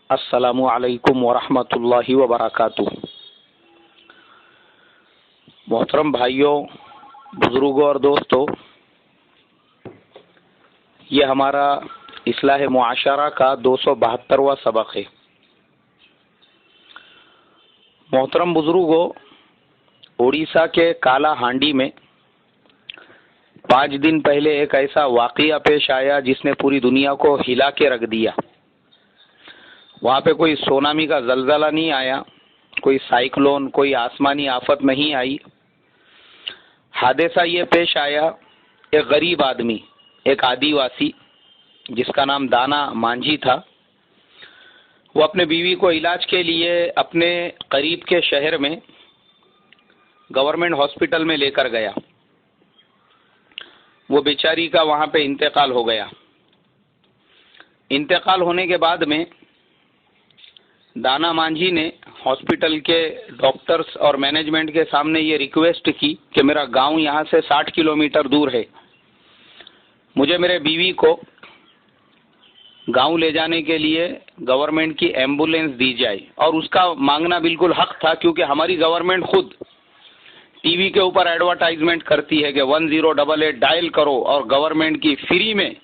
अस्सलामु अलैकुम वरहमतुल्लाहि वबरकातुह। मोहतरम भाइयों, बुजुर्गों और दोस्तों, ये हमारा इस्लाह मुआशरा का 272वां सबक है। मोहतरम बुजुर्गों, उड़ीसा के काला हांडी में 5 दिन पहले एक ऐसा वाक़या पेश आया जिसने पूरी दुनिया को हिला के रख दिया। वहाँ पे कोई सोनामी का जलजला नहीं आया, कोई साइक्लोन, कोई आसमानी आफत नहीं आई। हादसा ये पेश आया, एक गरीब आदमी, एक आदिवासी जिसका नाम दाना मांझी था, वो अपने बीवी को इलाज के लिए अपने करीब के शहर में गवर्नमेंट हॉस्पिटल में लेकर गया। वो बेचारी का वहाँ पे इंतकाल हो गया। इंतकाल होने के बाद में दाना मांझी ने हॉस्पिटल के डॉक्टर्स और मैनेजमेंट के सामने ये रिक्वेस्ट की कि मेरा गांव यहाँ से 60 किलोमीटर दूर है, मुझे मेरे बीवी को गांव ले जाने के लिए गवर्नमेंट की एम्बुलेंस दी जाए। और उसका मांगना बिल्कुल हक था, क्योंकि हमारी गवर्नमेंट खुद टीवी के ऊपर एडवर्टाइजमेंट करती है कि 1088 डायल करो और गवर्नमेंट की फ्री में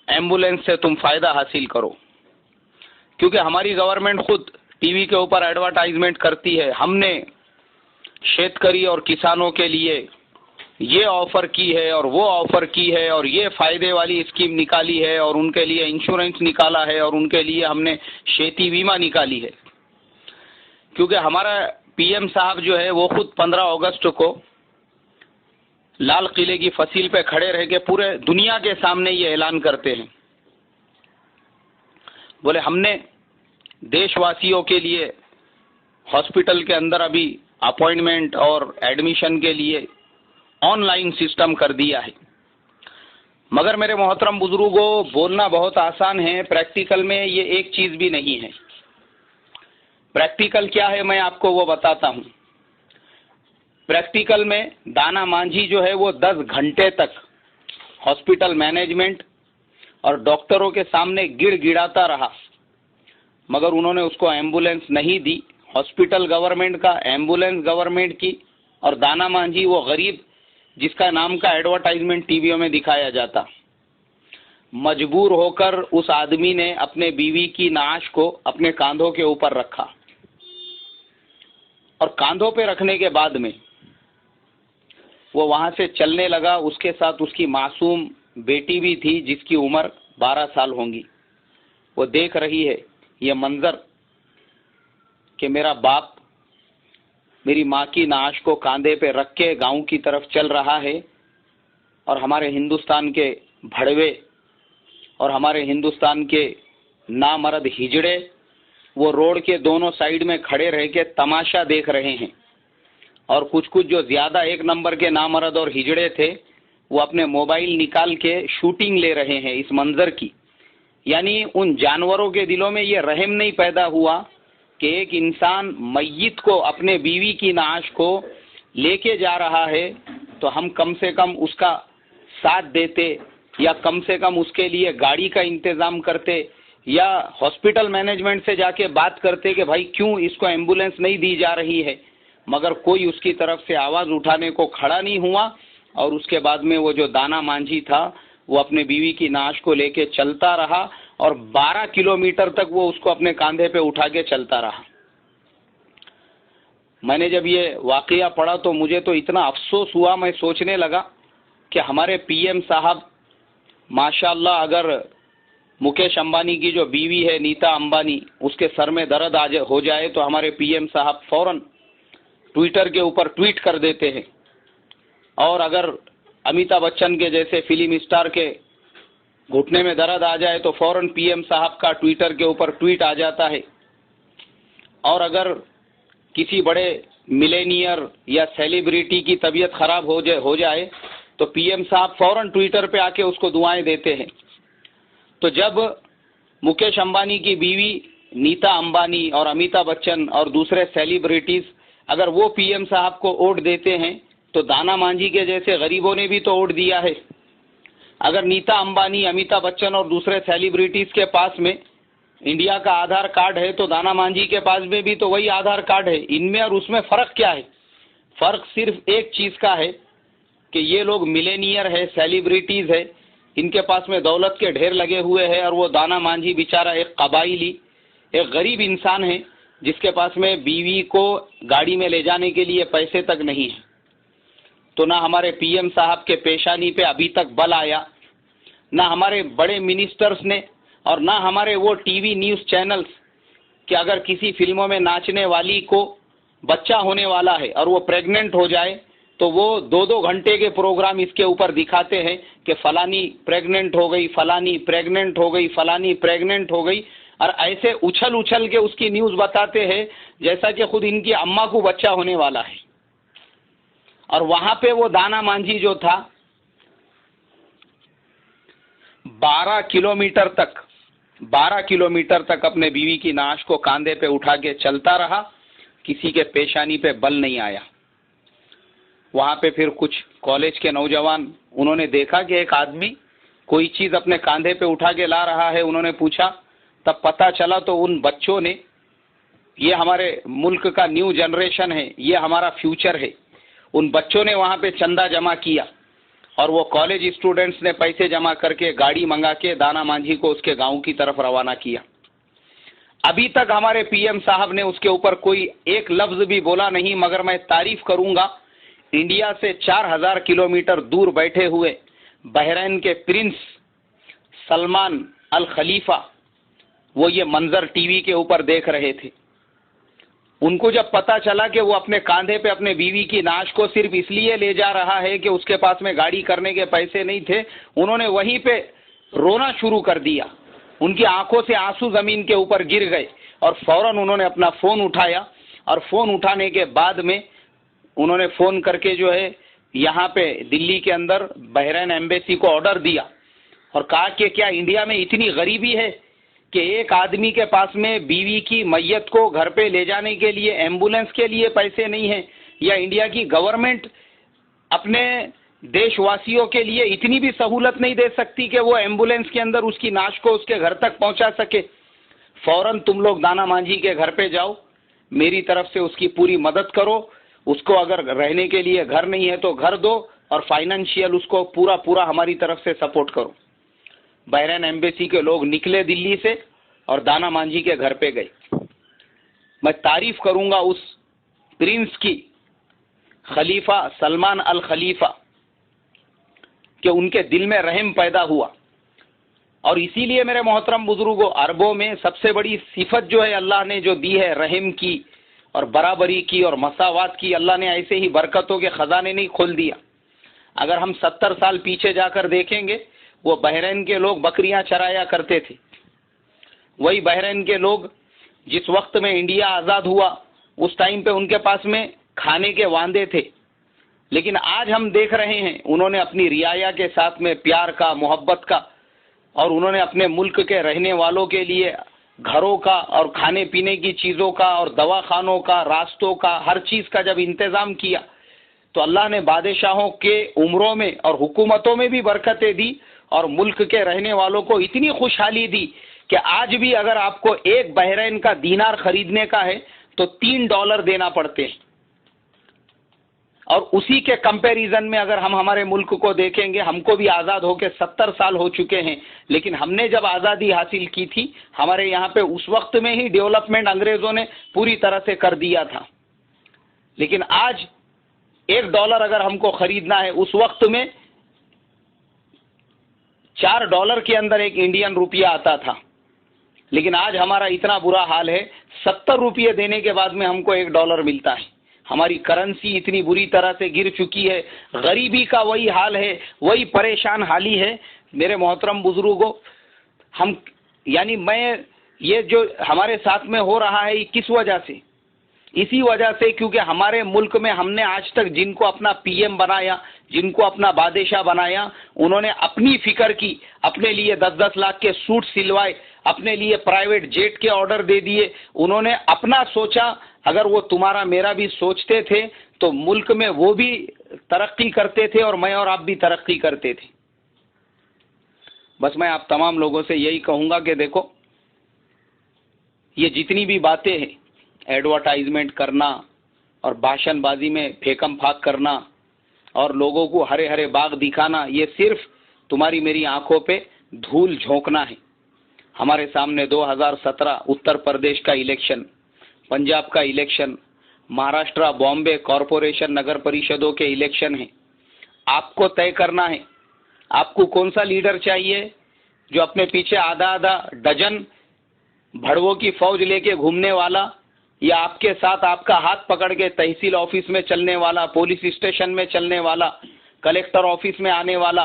एम्बुलेंस से तुम फायदा हासिल करो। क्योंकि हमारी गवर्नमेंट खुद टीवी के ऊपर एडवर्टाइजमेंट करती है, हमने शेतकरी और किसानों के लिए ये ऑफर की है और वो ऑफर की है और ये फायदे वाली स्कीम निकाली है और उनके लिए इंश्योरेंस निकाला है और उनके लिए हमने खेती बीमा निकाली है। क्योंकि हमारा पीएम साहब जो है वो खुद 15 अगस्त को लाल किले की फसील पे खड़े रह के पूरे दुनिया के सामने ये ऐलान करते हैं, बोले हमने देशवासियों के लिए हॉस्पिटल के अंदर अभी अपॉइंटमेंट और एडमिशन के लिए ऑनलाइन सिस्टम कर दिया है। मगर मेरे मोहतरम बुजुर्गों, बोलना बहुत आसान है, प्रैक्टिकल में ये एक चीज भी नहीं है। प्रैक्टिकल क्या है मैं आपको वो बताता हूँ। प्रैक्टिकल में दाना मांझी जो है वो 10 घंटे तक हॉस्पिटल मैनेजमेंट और डॉक्टरों के सामने गिड़गिड़ाता रहा, मगर उन्होंने उसको एम्बुलेंस नहीं दी। हॉस्पिटल गवर्नमेंट का, एम्बुलेंस गवर्नमेंट की, और दाना मांझी वो गरीब जिसका नाम का एडवर्टाइजमेंट टीवियों में दिखाया जाता। मजबूर होकर उस आदमी ने अपने बीवी की नाश को अपने कांधों के ऊपर रखा, और कांधों पे रखने के बाद में वो वहां से चलने लगा। उसके साथ उसकी मासूम बेटी भी थी जिसकी उम्र 12 साल होंगी। वो देख रही है ये मंजर कि मेरा बाप मेरी माँ की नाश को कांधे पे रख के गांव की तरफ चल रहा है, और हमारे हिंदुस्तान के भड़वे और हमारे हिंदुस्तान के नामर्द हिजड़े वो रोड के दोनों साइड में खड़े रह के तमाशा देख रहे हैं। और कुछ कुछ जो ज्यादा एक नंबर के नामर्द और हिजड़े थे वो अपने मोबाइल निकाल के शूटिंग ले रहे हैं इस मंजर की। यानी उन जानवरों के दिलों में ये रहम नहीं पैदा हुआ कि एक इंसान मय्यत को, अपने बीवी की नाश को लेके जा रहा है, तो हम कम से कम उसका साथ देते, या कम से कम उसके लिए गाड़ी का इंतजाम करते, या हॉस्पिटल मैनेजमेंट से जाके बात करते कि भाई क्यों इसको एम्बुलेंस नहीं दी जा रही है। मगर कोई उसकी तरफ से आवाज उठाने को खड़ा नहीं हुआ। और उसके बाद में वो जो दाना मांझी था वो अपने बीवी की नाश को लेके चलता रहा, और 12 किलोमीटर तक वो उसको अपने कांधे पे उठा के चलता रहा। मैंने जब ये वाकया पढ़ा तो मुझे तो इतना अफसोस हुआ, मैं सोचने लगा कि हमारे पीएम साहब माशाल्लाह, अगर मुकेश अंबानी की जो बीवी है नीता अंबानी, उसके सर में दर्द हो जाए तो हमारे पीएम साहब फौरन ट्विटर के ऊपर ट्वीट कर देते हैं। और अगर अमिताभ बच्चन के जैसे फिल्म स्टार के घुटने में दर्द आ जाए तो फौरन पीएम साहब का ट्विटर के ऊपर ट्वीट आ जाता है। और अगर किसी बड़े मिलेनियर या सेलिब्रिटी की तबीयत खराब हो जाए तो पीएम साहब फौरन ट्विटर पे आके उसको दुआएं देते हैं। तो जब मुकेश अंबानी की बीवी नीता अंबानी और अमिताभ बच्चन और दूसरे सेलिब्रिटीज अगर वो पीएम साहब को वोट देते हैं, तो दाना मांझी के जैसे गरीबों ने भी तो वोट दिया है। अगर नीता अंबानी, अमिताभ बच्चन और दूसरे सेलिब्रिटीज के पास में इंडिया का आधार कार्ड है तो दाना मांझी के पास में भी तो वही आधार कार्ड है। इनमें और उसमें फ़र्क क्या है? फ़र्क सिर्फ एक चीज़ का है कि ये लोग मिलेनियर है, सेलिब्रिटीज़ है, इनके पास में दौलत के ढेर लगे हुए हैं, और वो दाना मांझी बेचारा एक कबाइली, एक गरीब इंसान है जिसके पास में बीवी को गाड़ी में ले जाने के लिए पैसे तक नहीं है। तो ना हमारे पीएम साहब के पेशानी पे अभी तक बल आया, ना हमारे बड़े मिनिस्टर्स ने, और ना हमारे वो टीवी न्यूज़ चैनल्स कि अगर किसी फिल्मों में नाचने वाली को बच्चा होने वाला है और वो प्रेग्नेंट हो जाए तो वो 2-2 घंटे के प्रोग्राम इसके ऊपर दिखाते हैं कि फलानी प्रेग्नेंट हो गई, फलानी प्रेग्नेंट हो गई, फलानी प्रेग्नेंट हो गई, और ऐसे उछल उछल के उसकी न्यूज़ बताते हैं जैसा कि खुद इनकी अम्मा को बच्चा होने वाला है। और वहाँ पे वो दाना मांझी जो था 12 किलोमीटर तक अपने बीवी की नाश को कांधे पे उठा के चलता रहा, किसी के पेशानी पे बल नहीं आया। वहाँ पे फिर कुछ कॉलेज के नौजवान, उन्होंने देखा कि एक आदमी कोई चीज़ अपने कांधे पे उठा के ला रहा है, उन्होंने पूछा, तब पता चला तो उन बच्चों ने, ये हमारे मुल्क का न्यू जनरेशन है, ये हमारा फ्यूचर है, उन बच्चों ने वहाँ पे चंदा जमा किया और वो कॉलेज स्टूडेंट्स ने पैसे जमा करके गाड़ी मंगा के दाना मांझी को उसके गांव की तरफ रवाना किया। अभी तक हमारे पीएम साहब ने उसके ऊपर कोई एक लफ्ज भी बोला नहीं, मगर मैं तारीफ करूंगा इंडिया से 4000 किलोमीटर दूर बैठे हुए बहरीन के प्रिंस सलमान अल खलीफा, वो ये मंजर टीवी के ऊपर देख रहे थे। उनको जब पता चला कि वो अपने कांधे पे अपने बीवी की नाश को सिर्फ इसलिए ले जा रहा है कि उसके पास में गाड़ी करने के पैसे नहीं थे, उन्होंने वहीं पे रोना शुरू कर दिया। उनकी आंखों से आंसू जमीन के ऊपर गिर गए और फौरन उन्होंने अपना फ़ोन उठाया, और फ़ोन उठाने के बाद में उन्होंने फ़ोन करके जो है यहाँ पे दिल्ली के अंदर बहरीन एम्बेसी को ऑर्डर दिया और कहा कि क्या इंडिया में इतनी गरीबी है कि एक आदमी के पास में बीवी की मैयत को घर पे ले जाने के लिए एम्बुलेंस के लिए पैसे नहीं है, या इंडिया की गवर्नमेंट अपने देशवासियों के लिए इतनी भी सहूलत नहीं दे सकती कि वो एम्बुलेंस के अंदर उसकी नाश को उसके घर तक पहुंचा सके। फौरन तुम लोग दाना मांझी के घर पे जाओ, मेरी तरफ से उसकी पूरी मदद करो, उसको अगर रहने के लिए घर नहीं है तो घर दो, और फाइनेंशियल उसको पूरा हमारी तरफ से सपोर्ट करो। बहरीन एम्बेसी के लोग निकले दिल्ली से और दाना मांझी के घर पे गए। मैं तारीफ करूंगा उस प्रिंस की, खलीफा सलमान अल खलीफा, कि उनके दिल में रहम पैदा हुआ। और इसीलिए मेरे मोहतरम बुजुर्गों, अरबों में सबसे बड़ी सिफत जो है अल्लाह ने जो दी है, रहम की और बराबरी की और मसावात की, अल्लाह ने ऐसे ही बरकतों के खजाने नहीं खोल दिया। अगर हम 70 साल पीछे जाकर देखेंगे, वो बहरीन के लोग बकरियां चराया करते थे। वही बहरीन के लोग जिस वक्त में इंडिया आज़ाद हुआ उस टाइम पे उनके पास में खाने के वांदे थे, लेकिन आज हम देख रहे हैं उन्होंने अपनी रियाया के साथ में प्यार का, मोहब्बत का, और उन्होंने अपने मुल्क के रहने वालों के लिए घरों का और खाने पीने की चीज़ों का और दवाखानों का, रास्तों का, हर चीज़ का जब इंतज़ाम किया तो अल्लाह ने बादशाहों के उम्रों में और हुकूमतों में भी बरकतें दी और मुल्क के रहने वालों को इतनी खुशहाली दी कि आज भी अगर आपको एक बहरीन का दीनार खरीदने का है तो $3 देना पड़ते हैं। और उसी के कंपैरिजन में अगर हम हमारे मुल्क को देखेंगे, हमको भी आज़ाद होकर 70 साल हो चुके हैं, लेकिन हमने जब आज़ादी हासिल की थी हमारे यहाँ पे उस वक्त में ही डेवलपमेंट अंग्रेज़ों ने पूरी तरह से कर दिया था। लेकिन आज $1 अगर हमको खरीदना है, उस वक्त में $4 के अंदर एक इंडियन रुपया आता था, लेकिन आज हमारा इतना बुरा हाल है, 70 रुपये देने के बाद में हमको $1 मिलता है। हमारी करेंसी इतनी बुरी तरह से गिर चुकी है, गरीबी का वही हाल है, वही परेशान हाली है। मेरे मोहतरम बुजुर्गों, हम यानी मैं ये जो हमारे साथ में हो रहा है, किस वजह से? इसी वजह से क्योंकि हमारे मुल्क में हमने आज तक जिनको अपना पीएम बनाया, जिनको अपना बादशाह बनाया, उन्होंने अपनी फिक्र की, अपने लिए 10-10 लाख के सूट सिलवाए, अपने लिए प्राइवेट जेट के ऑर्डर दे दिए, उन्होंने अपना सोचा। अगर वो तुम्हारा मेरा भी सोचते थे तो मुल्क में वो भी तरक्की करते थे और मैं और आप भी तरक्की करते थे। बस मैं आप तमाम लोगों से यही कहूँगा कि देखो, ये जितनी भी बातें हैं, एडवर्टाइजमेंट करना और भाषणबाजी में फेंकम फाक करना और लोगों को हरे हरे बाग दिखाना, ये सिर्फ तुम्हारी मेरी आंखों पे धूल झोंकना है। हमारे सामने 2017 उत्तर प्रदेश का इलेक्शन, पंजाब का इलेक्शन, महाराष्ट्र, बॉम्बे कॉरपोरेशन, नगर परिषदों के इलेक्शन हैं। आपको तय करना है आपको कौन सा लीडर चाहिए, जो अपने पीछे आधा आधा डजन भड़वों की फौज लेके घूमने वाला, या आपके साथ आपका हाथ पकड़ के तहसील ऑफिस में चलने वाला, पुलिस स्टेशन में चलने वाला, कलेक्टर ऑफिस में आने वाला,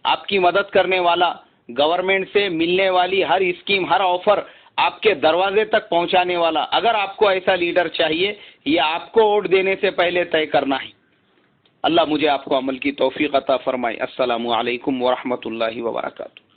आपकी मदद करने वाला, गवर्नमेंट से मिलने वाली हर स्कीम, हर ऑफर आपके दरवाजे तक पहुंचाने वाला। अगर आपको ऐसा लीडर चाहिए, ये आपको वोट देने से पहले तय करना है। अल्लाह मुझे आपको अमल की तौफीक अता फरमाए। अस्सलामु अलैकुम व रहमतुल्लाहि व बरकातुहू।